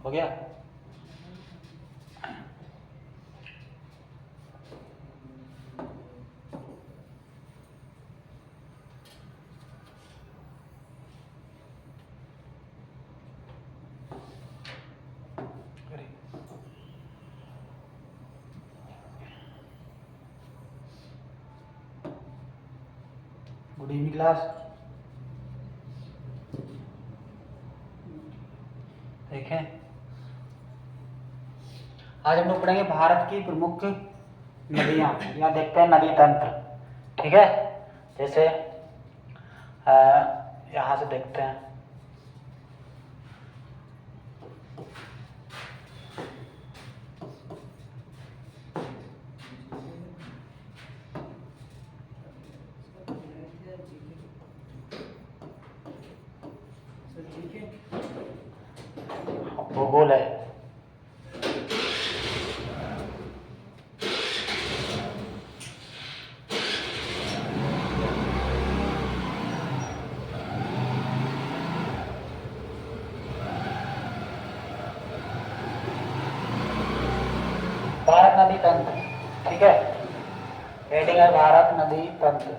हो गया। Good evening class. देखें, आज हम लोग पढ़ेंगे भारत की प्रमुख नदियां या देखते हैं नदी तंत्र। ठीक है, जैसे यहाँ से देखते हैं। भूगोल है। भारत नदी तंत्र, ठीक है, हेडिंग है भारत नदी तंत्र।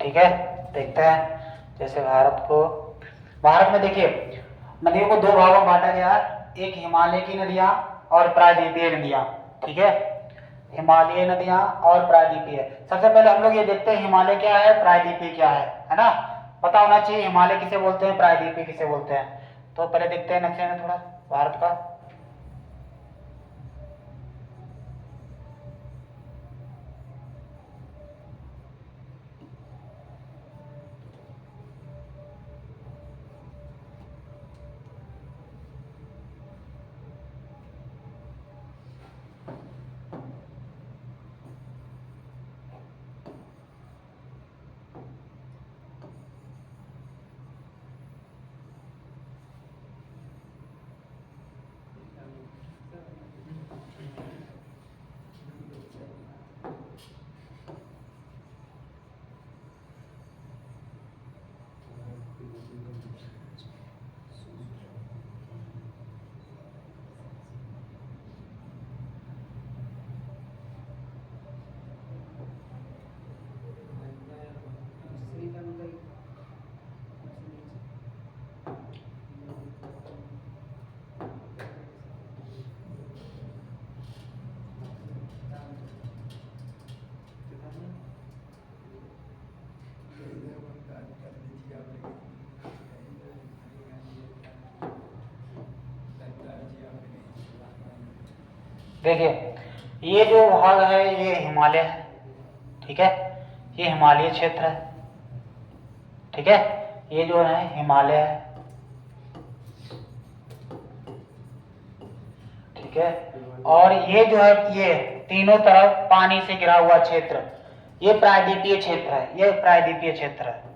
ठीक है, देखते हैं। जैसे भारत में देखिए नदियों को दो भागों में बांटा गया है, एक हिमालय की नदियां और प्रायद्वीपीय नदियां। ठीक है, हिमालय नदियां और प्रायद्वीपीय। सबसे पहले हम लोग ये देखते हैं हिमालय क्या है, प्रायद्वीपीय क्या है ना। पता होना चाहिए हिमालय किसे बोलते हैं, प्रायद्वीपीय किसे बोलते हैं। तो पहले देखते हैं नक्शे में थोड़ा भारत का। देखिए ये जो भाग है ये हिमालय है। ठीक है, ये हिमालय क्षेत्र है। ठीक है, ये जो है हिमालय है। ठीक है, और ये जो है ये तीनों तरफ पानी से घिरा हुआ क्षेत्र, ये प्रायद्वीपीय क्षेत्र है। ये प्रायद्वीपीय क्षेत्र है।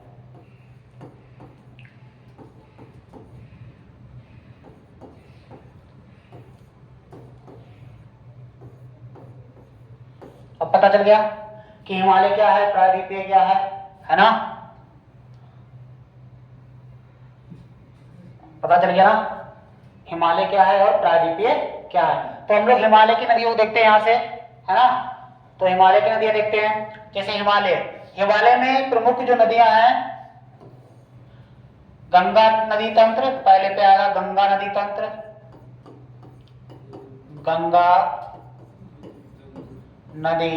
अब पता चल गया कि हिमालय क्या है, प्रायद्वीपीय क्या है ना। पता चल गया ना हिमालय क्या है और प्रायद्वीपीय क्या है। तो हम लोग हिमालय की नदियों को देखते हैं यहाँ से, है ना। तो हिमालय की नदियां देखते हैं। जैसे हिमालय में प्रमुख जो नदियां हैं, गंगा नदी तंत्र पहले पे आएगा। गंगा नदी तंत्र, गंगा नदी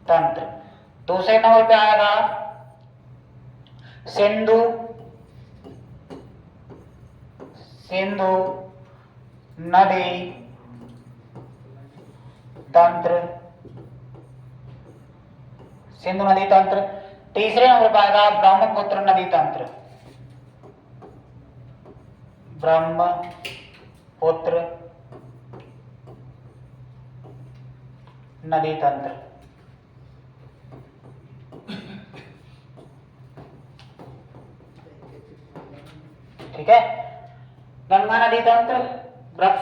तंत्र। दूसरे नंबर पे आएगा सिंधु नदी तंत्र, सिंधु नदी तंत्र। तीसरे नंबर पर आएगा ब्रह्मपुत्र नदी तंत्र, ब्रह्मपुत्र नदी तंत्र। ठीक है, गंगा नदी तंत्र,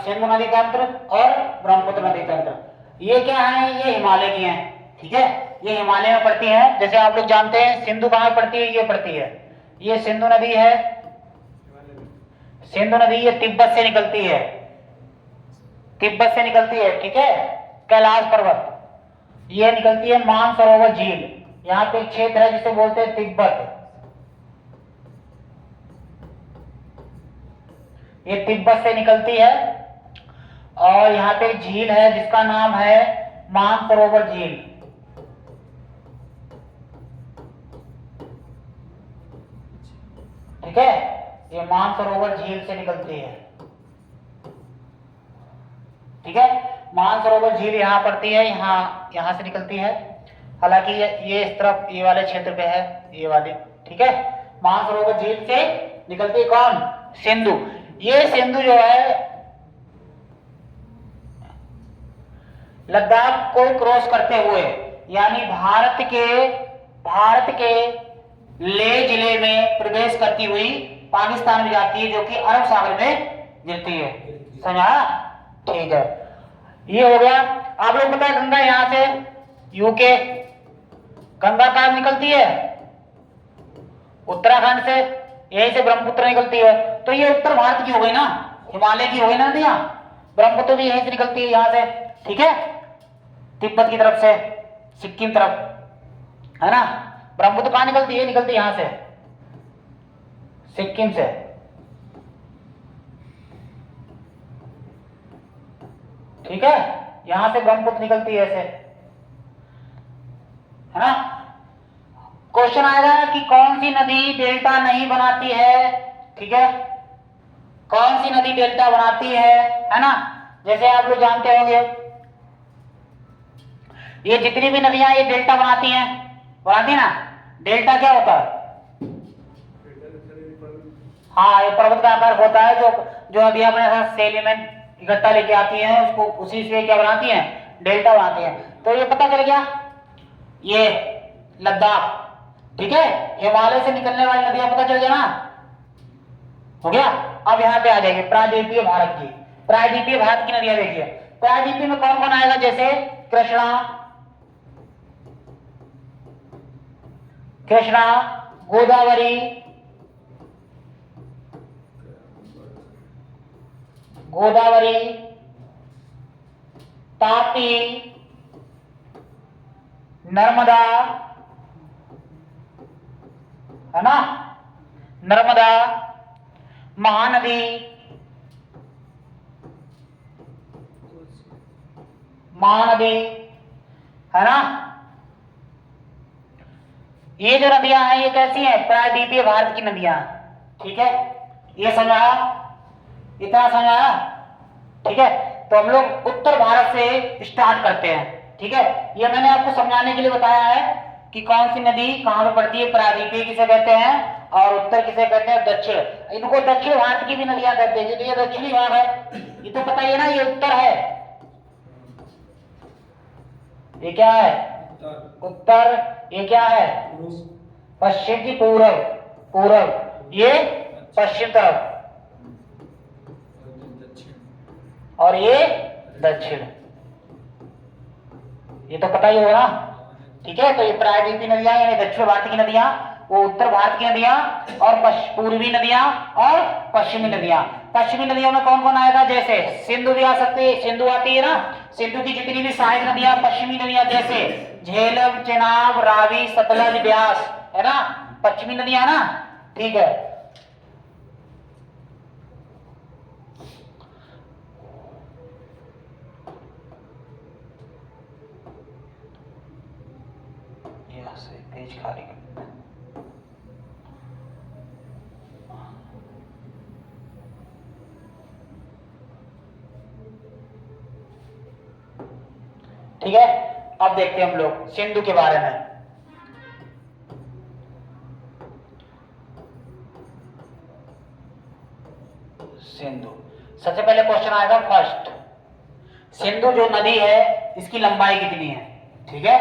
सिंधु नदी तंत्र और ब्रह्मपुत्र नदी तंत्र, ये क्या है, ये हिमालय की हैं। ठीक है, ये हिमालय में पड़ती है। जैसे आप लोग जानते हैं सिंधु कहाँ पड़ती है, ये पड़ती है, ये सिंधु नदी है, सिंधु नदी ये तिब्बत से निकलती है, तिब्बत से निकलती है, ठीक है। कैलाश पर्वत ये निकलती है मानसरोवर झील, यहाँ पे एक क्षेत्र है जिसे बोलते हैं तिब्बत, ये तिब्बत से निकलती है। और यहाँ पे एक झील है जिसका नाम है मानसरोवर झील, ठीक है, ये मानसरोवर झील से निकलती है, ठीक है। मानसरोवर झील यहाँ पड़ती है, यहाँ से निकलती है। हालांकि ये इस तरफ ये वाले क्षेत्र पे है, ये वाले, ठीक है। मानसरोवर झील से निकलती है कौन, सिंधु। ये सिंधु जो है लद्दाख को क्रॉस करते हुए, यानी भारत के लेह जिले में प्रवेश करती हुई पाकिस्तान में जाती है, जो कि अरब सागर में गिरती है। समझा, ठीक है। ये हो गया। आप लोग पता है गंगा यहां से यूके, गंगा कहां निकलती है, उत्तराखंड से, यहीं से ब्रह्मपुत्र निकलती है। तो ये उत्तर भारत की हो गई ना, हिमालय की हो गई ना नदियां। ब्रह्मपुत्र भी यहीं से निकलती है, यहां से, ठीक है, तिब्बत की तरफ से, सिक्किम तरफ, है ना। ब्रह्मपुत्र कहां निकलती है, निकलती है यहां से, सिक्किम से, ठीक है। यहां से ब्रह्मपुत्र निकलती है ऐसे, है ना। क्वेश्चन आएगा कि कौन सी नदी डेल्टा नहीं बनाती है, ठीक है, कौन सी नदी डेल्टा बनाती है ना। जैसे आप लोग जानते होंगे ये जितनी भी नदियां ये डेल्टा बनाती हैं ना। डेल्टा क्या होता है, हाँ, ये पर्वत का आकार होता है, जो नदियां अपने साथ सेलिमेंट इकट्ठा लेके आती हैं, उसको उसी से क्या बनाती हैं, डेल्टा बनाती हैं। तो ये पता चल गया, ये लद्दाख, ठीक है, हिमालय से निकलने वाली नदियां पता चल गया ना, हो गया। अब यहाँ पे आ जाएगी प्रायद्वीपीय भारत की, प्रायद्वीपीय भारत की नदियां देखिए। प्रायद्वीपीय में कौन कौन आएगा, जैसे कृष्णा, गोदावरी, तापी, नर्मदा, है ना, नर्मदा, महानदी, है ना। ये जो नदियां हैं ये कैसी हैं, प्रायद्वीपीय भारत की नदियां, ठीक है। ये समझाया, इतना समझाया, ठीक है। तो हम लोग उत्तर भारत से स्टार्ट करते हैं, ठीक है। ये मैंने आपको समझाने के लिए बताया है कि कौन सी नदी कहां पे पड़ती है, प्रायद्वीपीय किसे कहते हैं और उत्तर किसे कहते हैं, दक्षिण। इनको दक्षिण भारत की भी नदियां कहते हैं, तो ये दक्षिणी भाग है, ये तो पता ही है ना, ये उत्तर है, ये क्या है, उत्तर, ये क्या है, पश्चिम की पूरब, ये पश्चिम तरफ, और ये दक्षिण, ये तो पता ही होगा ना, ठीक है। तो ये प्रायद्वीपीय नदियां यानी दक्षिण भारत की नदियां, वो उत्तर भारत की नदियां, और पूर्वी नदियां और पश्चिमी नदियां। पश्चिमी नदियों में कौन कौन आएगा, जैसे सिंधु भी आ सकती है, सिंधु आती है ना। सिंधु की जितनी भी सहायक नदियां पश्चिमी नदियां, जैसे झेलम, चेनाब, रावी, सतलज, ब्यास, है ना, पश्चिमी नदियां ना, ठीक है। पेज खाली कर, ठीक है। अब देखते हैं हम लोग सिंधु के बारे में। सिंधु, सबसे पहले क्वेश्चन आएगा फर्स्ट, सिंधु जो नदी है इसकी लंबाई कितनी है, ठीक है।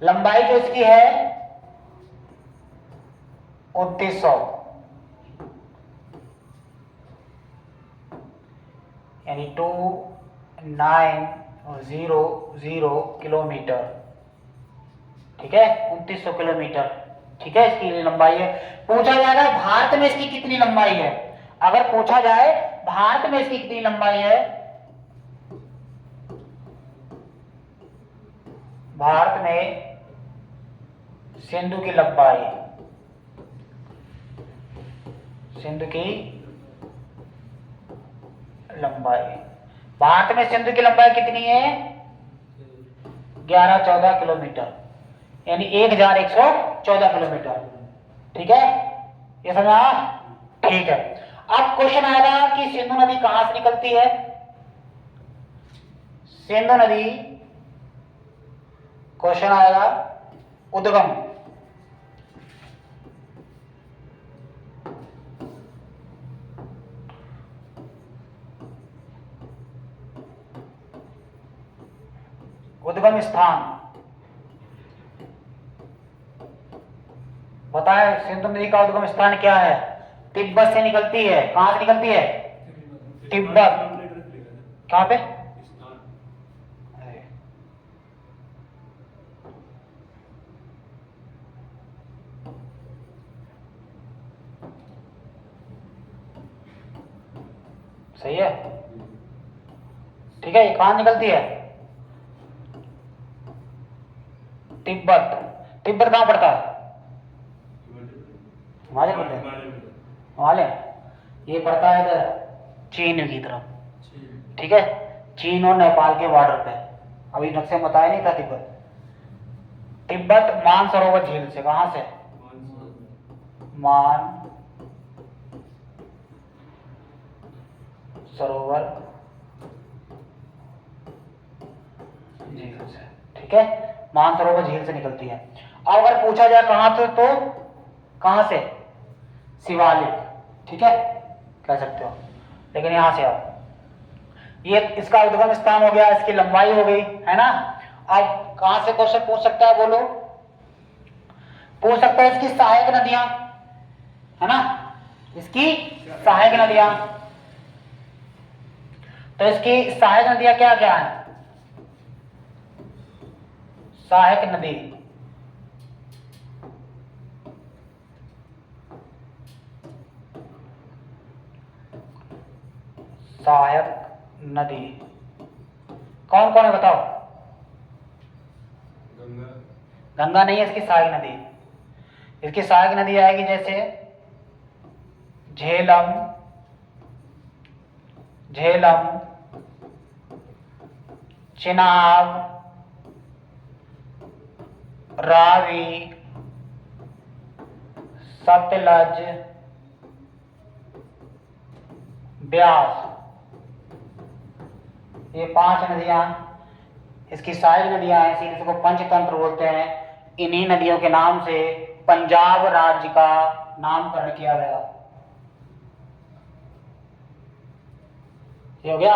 लंबाई जो इसकी है 2900, यानी 2900 किलोमीटर, ठीक है, 2900 किलोमीटर, ठीक है, इसकी लंबाई है। पूछा जाएगा भारत में इसकी कितनी लंबाई है, अगर पूछा जाए भारत में इसकी कितनी लंबाई है, भारत में सिंधु की लंबाई, सिंधु की लंबाई, भारत में सिंधु की लंबाई कितनी है, 1114 किलोमीटर, यानी 1114 किलोमीटर, ठीक है, ये समझा, ठीक है। अब क्वेश्चन आएगा कि सिंधु नदी कहां से निकलती है। सिंधु नदी, क्वेश्चन आएगा उद्गम, उद्गम स्थान बताए, सिंधु नदी का उद्गम स्थान क्या है, तिब्बत से निकलती है, कहां से निकलती है, तिब्बत, कहां पे, सही है, ठीक है, ये कहां निकलती है, तिब्बत, तिब्बत कहां पड़ता है, हिमालय पड़ता है, हिमालय, ये पड़ता है इधर चीन की तरफ, ठीक है, चीन और नेपाल के बॉर्डर पे, अभी नक्शे में बताया नहीं था तिब्बत, तिब्बत मानसरोवर झील से, कहां से, मान सरोवर झील से, ठीक है, मानसरोवर झील से निकलती है। अब अगर पूछा जाए कहां से, तो कहां से, शिवालिक, ठीक है, कह सकते हो, लेकिन यहां से आओ, ये इसका उद्गम स्थान हो गया, इसकी लंबाई हो गई, है ना। अब कहां से क्वेश्चन पूछ सकता है, बोलो, पूछ सकता है इसकी सहायक नदियां, है ना, इसकी सहायक नदियां, तो इसकी सहायक नदियां क्या क्या है, सहायक नदी, सहायक नदी कौन कौन है बताओ, गंगा नहीं है इसकी सहायक नदी, इसकी सहायक नदी आएगी जैसे झेलम, झेलम, चिनाब, रावी, सतलज, ब्यास, ये 5 नदियां इसकी सहायक नदियां हैं, इसीलिए इसको पंचतंत्र बोलते हैं। इन्हीं नदियों के नाम से पंजाब राज्य का नामकरण किया गया। ये हो गया,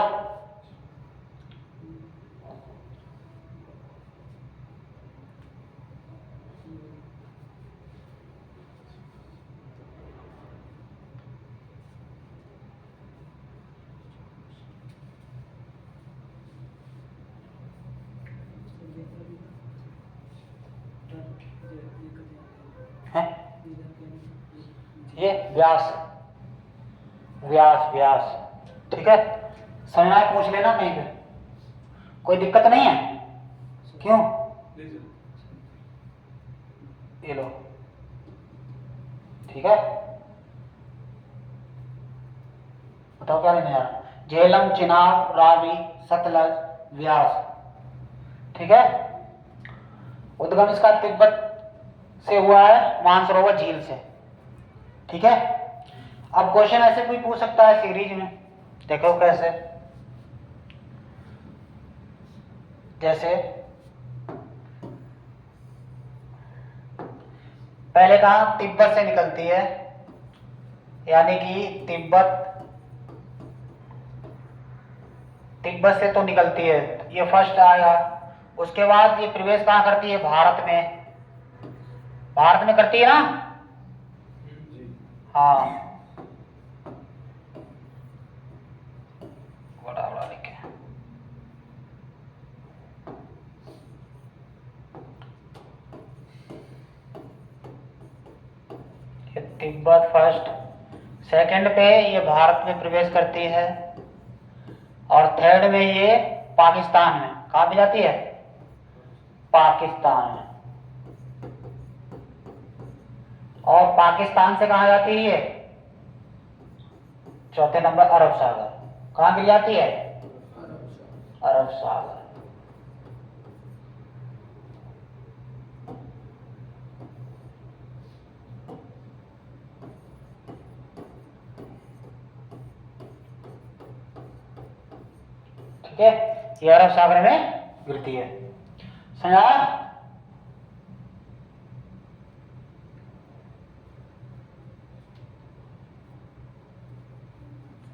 है ये व्यास, व्यास, व्यास, ठीक है, समझना है पूछ लेना कहीं पे, कोई दिक्कत नहीं है, क्यों, ये लो, ठीक है, बताओ क्या लेने जा रहा, झेलम, चिनाब, रावी, सतलज, व्यास, ठीक है, उद्गम इसका तिब्बत से हुआ है, मानसरोवर झील से, ठीक है। अब क्वेश्चन ऐसे कोई पूछ सकता है सीरीज में, देखो कैसे, जैसे पहले कहा तिब्बत से निकलती है, यानी कि तिब्बत, तिब्बत से तो निकलती है, ये फर्स्ट आया, उसके बाद ये प्रवेश कहां करती है, भारत में, भारत में करती है ना, हाँ, बड़ा तिब्बत फर्स्ट, सेकंड पे ये भारत में प्रवेश करती है, और थर्ड में ये पाकिस्तान में, कहाँ पे जाती है? पाकिस्तान में। और पाकिस्तान से कहाँ जाती है? चौथे नंबर अरब सागर। कहाँ गिर जाती है? अरब सागर। ठीक है, ये अरब सागर में गिरती है। समझा?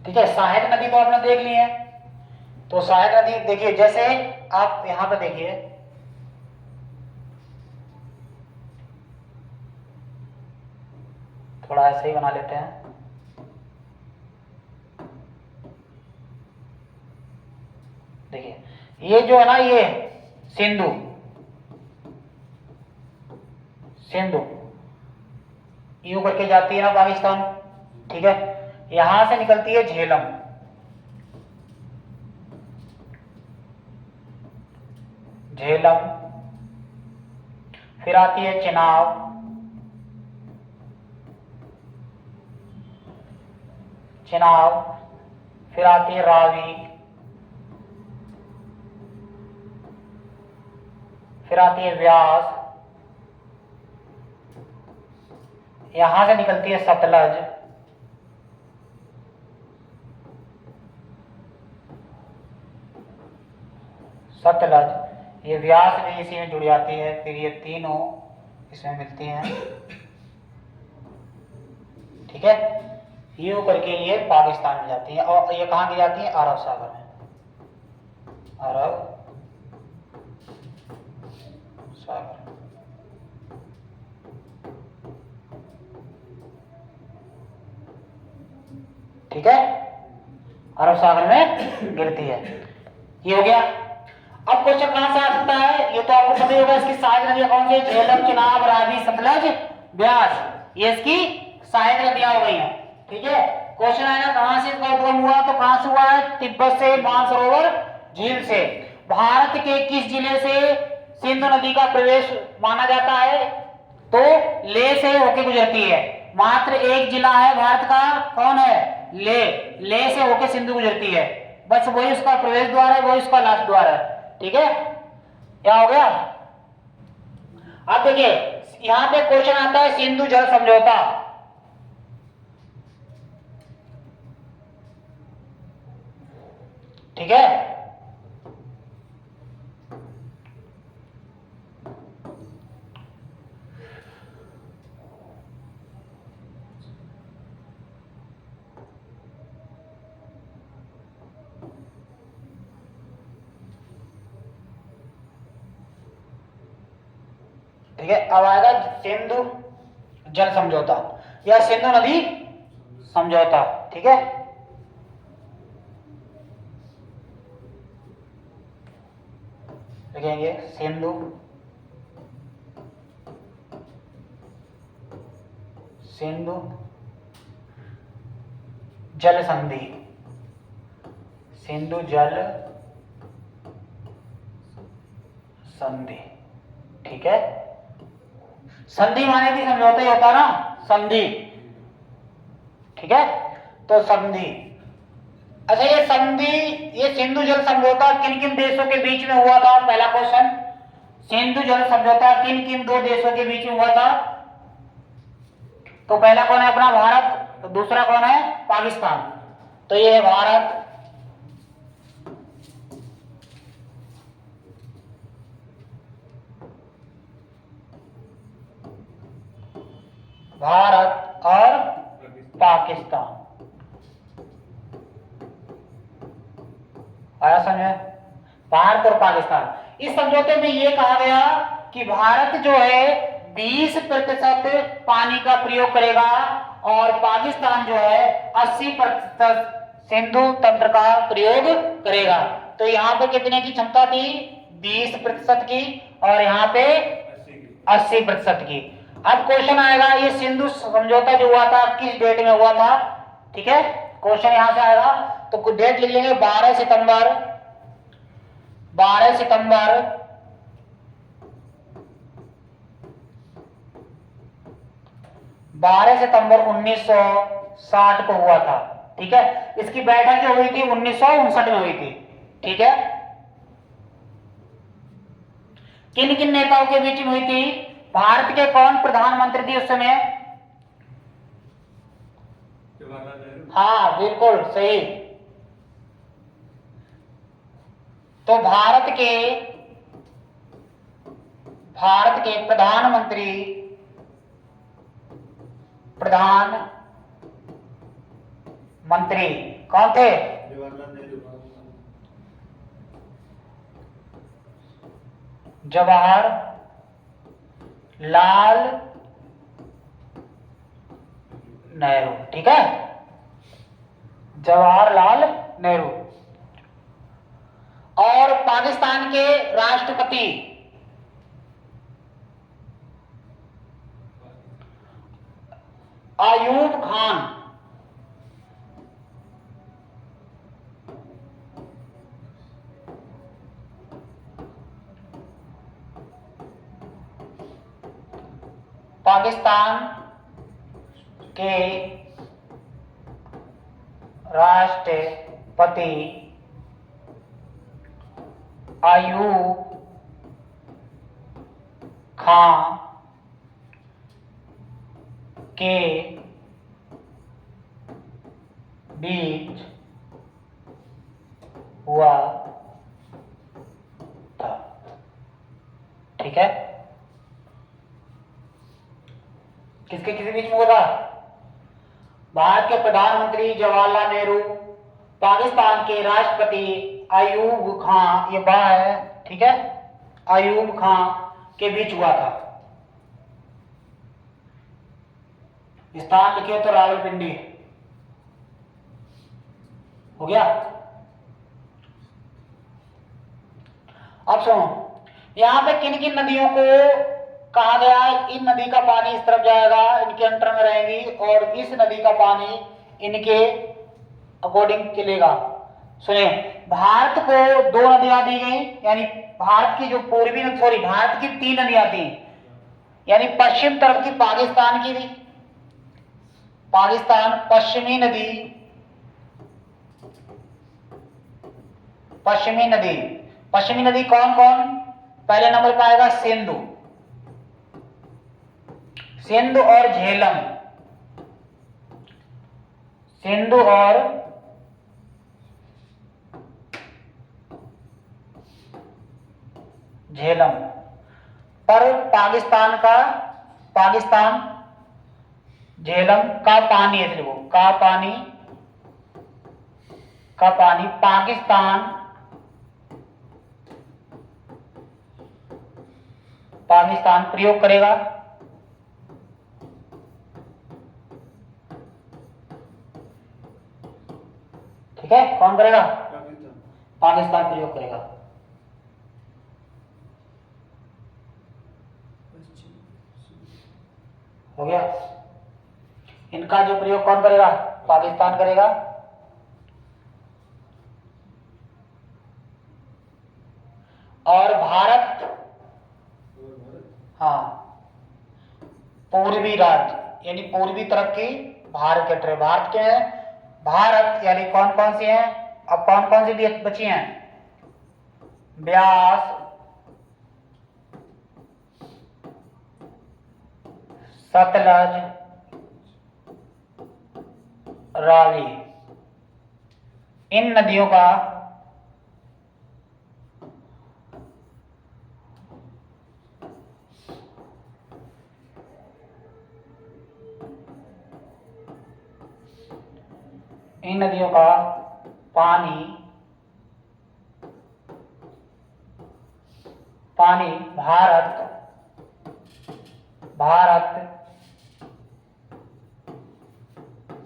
ठीक है, सहायक नदी तो आपने देख ली है। तो सहायक नदी देखिए, जैसे आप यहां पे देखिए, थोड़ा ऐसे ही बना लेते हैं। देखिए ये जो है ना, ये सिंधु, सिंधु यूं करके जाती है ना पाकिस्तान। ठीक है, यहां से निकलती है झेलम, झेलम, फिर आती है चिनाब, चिनाब, फिर आती है रावी, फिर आती है व्यास, यहां से निकलती है सतलज, सतलज, ये व्यास भी इसी में जुड़ जाती है, फिर ये तीनों इसमें मिलती हैं। ठीक है, ये होकर के ये पाकिस्तान में जाती है, और ये कहाँ की जाती है? अरब सागर में, अरब सागर। ठीक है, अरब सागर में गिरती है। ये हो गया। अब क्वेश्चन कहां से आ सकता है? ये तो आपको पता ही होगा, इसकी सहायक नदियां कौन सी? झेलम, चिनाब, रावी, सतलज, व्यास, ये इसकी सहायक नदियां हो गई हैं। ठीक है, क्वेश्चन आएगा कहां से इसका उद्गम हुआ? तो कहां से हुआ है? तिब्बत से, मानसरोवर झील से। भारत के किस जिले से सिंधु नदी का प्रवेश माना जाता है? तो ले से होके गुजरती है। मात्र एक जिला है भारत का, कौन है? ले। ले से होके सिंधु गुजरती है, बस वही उसका प्रवेश द्वार है, वही उसका लास्ट द्वार है। ठीक है, क्या हो गया? अब देखिए यहां पे क्वेश्चन आता है सिंधु जल समझौता। ठीक है, ठीक है, अब आएगा सिंधु जल समझौता या सिंधु नदी समझौता। ठीक है, लिखेंगे सिंधु सिंधु जल संधि, सिंधु जल संधि। ठीक है, संधि माने भी समझौता ही होता ना, संधि। ठीक है, तो संधि। अच्छा, ये संधि, ये सिंधु जल समझौता किन किन देशों के बीच में हुआ था? पहला क्वेश्चन, सिंधु जल समझौता किन किन दो देशों के बीच में हुआ था? तो पहला कौन है अपना? भारत। तो दूसरा कौन है? पाकिस्तान। तो ये है भारत, भारत और पाकिस्तान। आया समझे? भारत और पाकिस्तान। इस समझौते में यह कहा गया कि भारत जो है 20% पानी का प्रयोग करेगा और पाकिस्तान जो है 80% सिंधु तंत्र का प्रयोग करेगा। तो यहाँ पे कितने की क्षमता थी? 20% की, और यहाँ पे 80% की। अब क्वेश्चन आएगा, ये सिंधु समझौता जो हुआ था किस डेट में हुआ था, ठीक है, क्वेश्चन यहां से आएगा। तो डेट लिख लेंगे 12 सितंबर 12 सितंबर 1960 को हुआ था, ठीक है। इसकी बैठक जो हुई थी 1959 में हुई थी, ठीक है। किन किन नेताओं के बीच में हुई थी? भारत के कौन प्रधानमंत्री थे उस समय? हाँ बिल्कुल सही। तो भारत के प्रधानमंत्री कौन थे? जवाहरलाल नेहरू, ठीक है, जवाहरलाल नेहरू। और पाकिस्तान के राष्ट्रपति अयूब खान, पाकिस्तान के राष्ट्रपति अयूब खान के बीच हुआ था, ठीक है। किसके किसी बीच में हुआ था? भारत के प्रधानमंत्री जवाहरलाल नेहरू, पाकिस्तान के राष्ट्रपति अयूब खान, ये बा है, ठीक है, अयूब खान के बीच हुआ था। स्थान लिखे तो रावलपिंडी हो गया। अब सुनो, यहां पे किन किन नदियों को कहा गया है? इन नदी का पानी इस तरफ जाएगा, इनके अंडर में रहेंगी, और इस नदी का पानी इनके अकॉर्डिंग चलेगा। सुनिए, भारत को 2 नदियां दी गई, यानी भारत की जो पूर्वी सॉरी भारत की 3 नदियां थी, यानी पश्चिम तरफ की पाकिस्तान की थी, पाकिस्तान पश्चिमी नदी, पश्चिमी नदी कौन कौन? पहले नंबर पर आएगा सिंधु और झेलम, सिंधु और झेलम। पर पाकिस्तान झेलम का पानी है, देखो का पानी पाकिस्तान प्रयोग करेगा, ठीक है। कौन करेगा? पाकिस्तान प्रयोग करेगा। हो गया। इनका जो प्रयोग कौन करेगा? पाकिस्तान करेगा। और भारत, हाँ, पूर्वी राज्य यानी पूर्वी तरफ की भारत के हैं, भारत यानी कौन कौन सी हैं? अब कौन कौन सी बची हैं? ब्यास, सतलज, रावी। इन नदियों का पानी भारत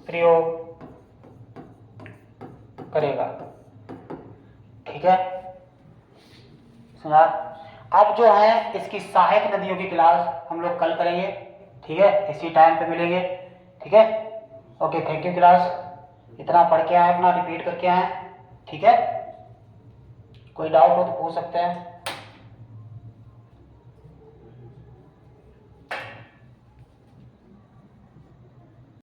प्रयोग करेगा, ठीक है। सुना। अब जो है इसकी सहायक नदियों की क्लास हम लोग कल करेंगे। ठीक है, इसी टाइम पे मिलेंगे। ठीक है, ओके, थैंक यू क्लास। इतना पढ़ के आए, अपना रिपीट करके आए। ठीक है, कोई डाउट हो तो पूछ सकते हैं।